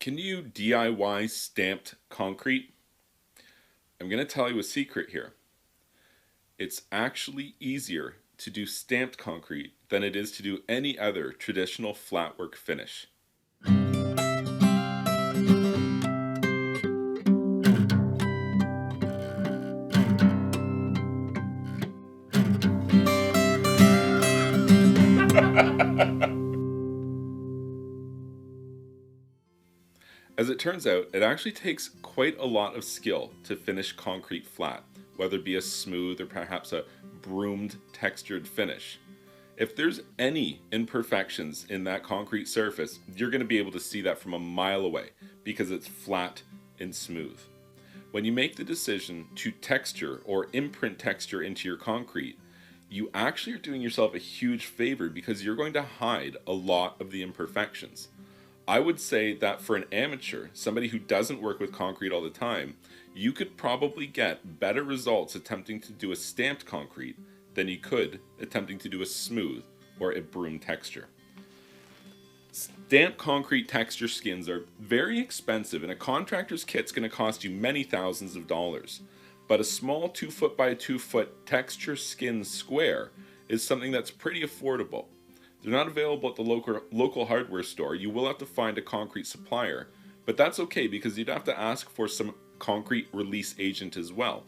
Can you DIY stamped concrete? I'm going to tell you a secret here. It's actually easier to do stamped concrete than it is to do any other traditional flatwork finish. As it turns out, it actually takes quite a lot of skill to finish concrete flat, whether it be a smooth or perhaps a broomed textured finish. If there's any imperfections in that concrete surface, you're going to be able to see that from a mile away because it's flat and smooth. When you make the decision to texture or imprint texture into your concrete, you actually are doing yourself a huge favor because you're going to hide a lot of the imperfections. I would say that for an amateur, somebody who doesn't work with concrete all the time, you could probably get better results attempting to do a stamped concrete than you could attempting to do a smooth or a broom texture. Stamped concrete texture skins are very expensive, and a contractor's kit's going to cost you many thousands of dollars. But a small 2 foot by 2 foot texture skin square is something that's pretty affordable. They're not available at the local hardware store. You will have to find a concrete supplier, but that's okay because you'd have to ask for some concrete release agent as well.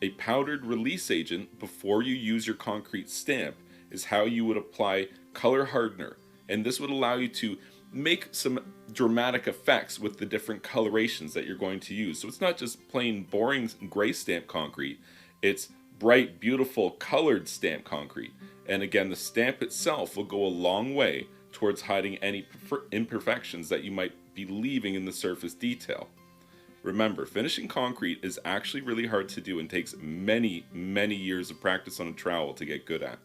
A powdered release agent before you use your concrete stamp is how you would apply color hardener, and this would allow you to make some dramatic effects with the different colorations that you're going to use. So it's not just plain boring gray stamp concrete, it's bright, beautiful, colored stamp concrete. And again, the stamp itself will go a long way towards hiding any imperfections that you might be leaving in the surface detail. Remember, finishing concrete is actually really hard to do and takes many, many years of practice on a trowel to get good at.